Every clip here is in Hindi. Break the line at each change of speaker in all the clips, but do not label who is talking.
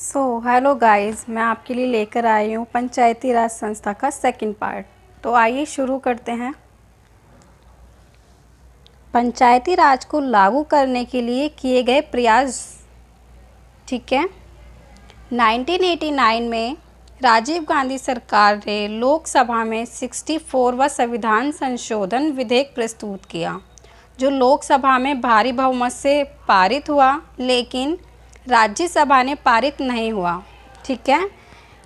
हेलो गाइस, मैं आपके लिए लेकर आई हूँ पंचायती राज संस्था का सेकंड पार्ट। तो आइए शुरू करते हैं। पंचायती राज को लागू करने के लिए किए गए प्रयास। ठीक है, 1989 में राजीव गांधी सरकार ने लोकसभा में 64वां संविधान संशोधन विधेयक प्रस्तुत किया, जो लोकसभा में भारी बहुमत से पारित हुआ, लेकिन राज्यसभा ने पारित नहीं हुआ। ठीक है,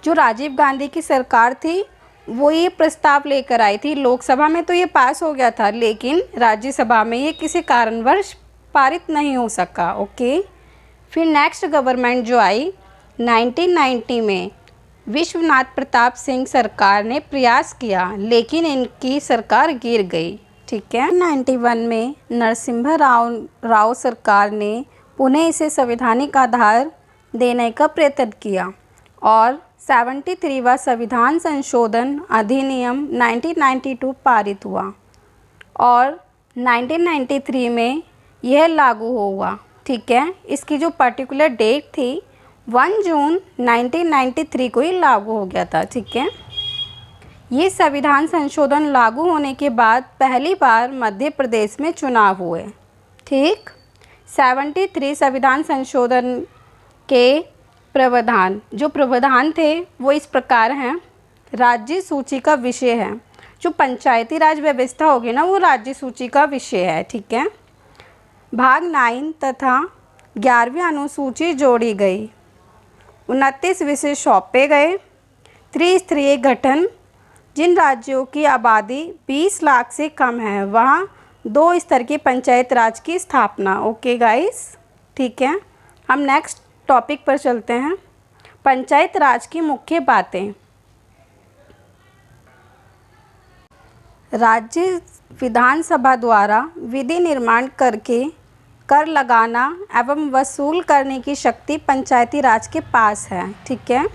जो राजीव गांधी की सरकार थी वो ये प्रस्ताव लेकर आई थी। लोकसभा में तो ये पास हो गया था, लेकिन राज्यसभा में ये किसी कारणवश पारित नहीं हो सका। ओके, फिर नेक्स्ट गवर्नमेंट जो आई 1990 में विश्वनाथ प्रताप सिंह सरकार ने प्रयास किया, लेकिन इनकी सरकार गिर गई। ठीक है, 91 में नरसिम्हा राव सरकार ने पुनः इसे संवैधानिक आधार देने का प्रयत्न किया और 73वां संविधान संशोधन अधिनियम 1992 पारित हुआ और 1993 में यह लागू हुआ। ठीक है, इसकी जो पर्टिकुलर डेट थी 1 जून 1993 को ही लागू हो गया था। ठीक है, ये संविधान संशोधन लागू होने के बाद पहली बार मध्य प्रदेश में चुनाव हुए। ठीक, 73 संविधान संशोधन के प्रावधान थे वो इस प्रकार हैं। राज्य सूची का विषय है, जो पंचायती राज व्यवस्था होगी ना वो राज्य सूची का विषय है। ठीक है, भाग 9 तथा 11वीं अनुसूची जोड़ी गई, 29 विषय सौंपे गए। त्रिस्तरीय गठन, जिन राज्यों की आबादी 20 लाख से कम है वहाँ 2 स्तर की पंचायत राज की स्थापना। ओके गाइस, ठीक है, हम नेक्स्ट टॉपिक पर चलते हैं। पंचायत राज की मुख्य बातें। राज्य विधानसभा द्वारा विधि निर्माण करके कर लगाना एवं वसूल करने की शक्ति पंचायती राज के पास है। ठीक है,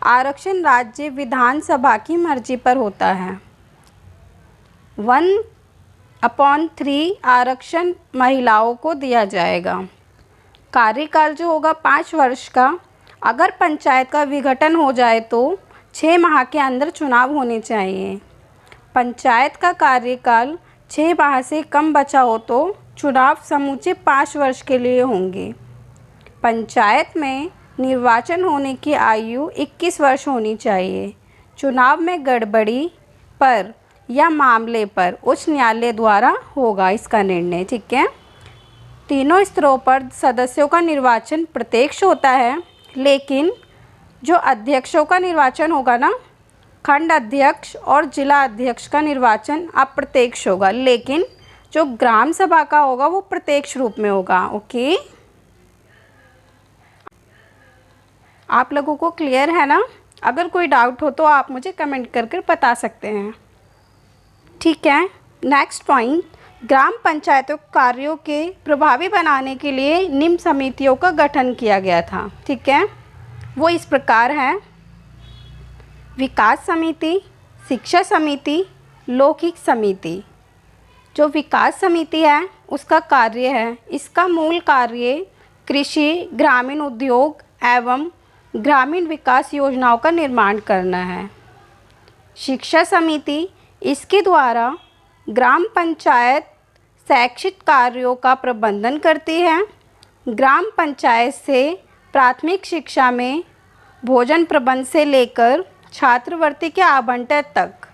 आरक्षण राज्य विधानसभा की मर्जी पर होता है। 1/3 आरक्षण महिलाओं को दिया जाएगा। कार्यकाल जो होगा 5 वर्ष का। अगर पंचायत का विघटन हो जाए तो 6 माह के अंदर चुनाव होने चाहिए। पंचायत का कार्यकाल 6 माह से कम बचा हो तो चुनाव समूचे 5 वर्ष के लिए होंगे। पंचायत में निर्वाचन होने की आयु 21 वर्ष होनी चाहिए। चुनाव में गड़बड़ी पर या मामले पर उच्च न्यायालय द्वारा होगा इसका निर्णय। ठीक है, तीनों स्तरों पर सदस्यों का निर्वाचन प्रत्यक्ष होता है, लेकिन जो अध्यक्षों का निर्वाचन होगा ना, खंड अध्यक्ष और जिला अध्यक्ष का निर्वाचन अप्रत्यक्ष होगा, लेकिन जो ग्राम सभा का होगा वो प्रत्यक्ष रूप में होगा। ओके, आप लोगों को क्लियर है ना? अगर कोई डाउट हो तो आप मुझे कमेंट करके बता सकते हैं। ठीक है, नेक्स्ट पॉइंट, ग्राम पंचायतों कार्यों के प्रभावी बनाने के लिए निम्न समितियों का गठन किया गया था। ठीक है, वो इस प्रकार है: विकास समिति, शिक्षा समिति, लौकिक समिति। जो विकास समिति है उसका कार्य है, इसका मूल कार्य कृषि, ग्रामीण उद्योग एवं ग्रामीण विकास योजनाओं का निर्माण करना है। शिक्षा समिति, इसके द्वारा ग्राम पंचायत शैक्षिक कार्यों का प्रबंधन करती है। ग्राम पंचायत से प्राथमिक शिक्षा में भोजन प्रबंध से लेकर छात्रवृत्ति के आवंटन तक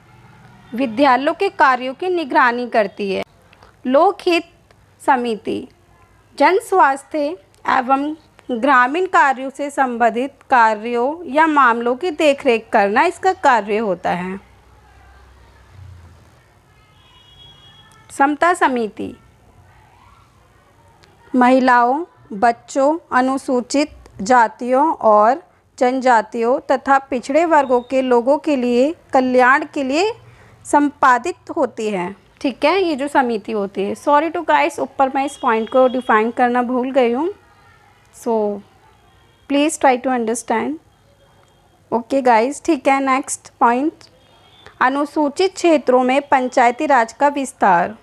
विद्यालयों के कार्यों की निगरानी करती है। लोकहित समिति, जन स्वास्थ्य एवं ग्रामीण कार्यों से संबंधित कार्यों या मामलों की देखरेख करना इसका कार्य होता है। समता समिति, महिलाओं, बच्चों, अनुसूचित जातियों और जनजातियों तथा पिछड़े वर्गों के लोगों के लिए कल्याण के लिए संपादित होती है। ठीक है, ये जो समिति होती है। सॉरी टू गाइस, ऊपर मैं इस पॉइंट को डिफाइन करना भूल गई हूँ, so please try to understand. Okay guys, ठीक है, नेक्स्ट पॉइंट, अनुसूचित क्षेत्रों में पंचायती राज का विस्तार।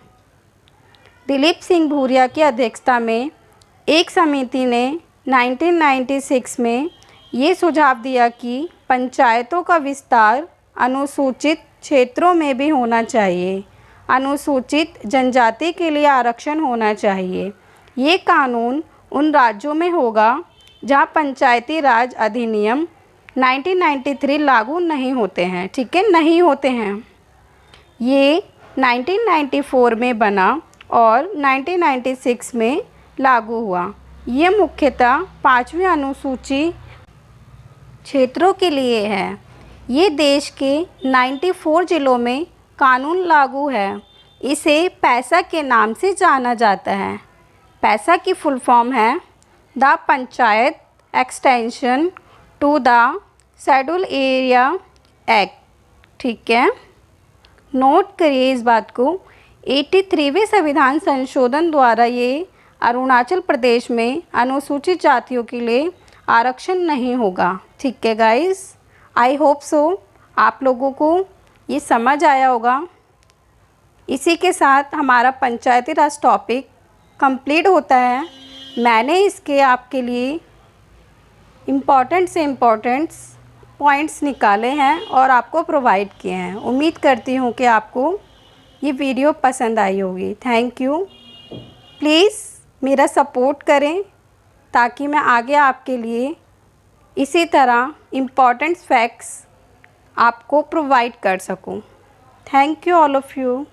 दिलीप सिंह भूरिया की अध्यक्षता में एक समिति ने 1996 में ये सुझाव दिया कि पंचायतों का विस्तार अनुसूचित क्षेत्रों में भी होना चाहिए। अनुसूचित जनजाति के लिए आरक्षण होना चाहिए। ये कानून उन राज्यों में होगा जहाँ पंचायती राज अधिनियम 1993 लागू नहीं होते हैं। ठीक है, नहीं होते हैं। ये 1994 में बना और 1996 में लागू हुआ। ये मुख्यतः 5वीं अनुसूची क्षेत्रों के लिए है। ये देश के 94 जिलों में कानून लागू है। इसे पैसा के नाम से जाना जाता है। पैसा की फुल फॉर्म है the panchayat extension to the schedule area act. ठीक है, नोट करिए इस बात को। 83वें संविधान संशोधन द्वारा ये अरुणाचल प्रदेश में अनुसूचित जातियों के लिए आरक्षण नहीं होगा। ठीक है गाइस, आई होप सो आप लोगों को ये समझ आया होगा। इसी के साथ हमारा पंचायती राज टॉपिक कंप्लीट होता है। मैंने इसके आपके लिए इम्पॉर्टेंट से इम्पॉर्टेंट पॉइंट्स निकाले हैं और आपको प्रोवाइड किए हैं। उम्मीद करती हूँ कि आपको ये वीडियो पसंद आई होगी। Thank you. प्लीज़ मेरा सपोर्ट करें ताकि मैं आगे आपके लिए इसी तरह इम्पॉर्टेंट फैक्ट्स आपको प्रोवाइड कर सकूं। Thank you all of you.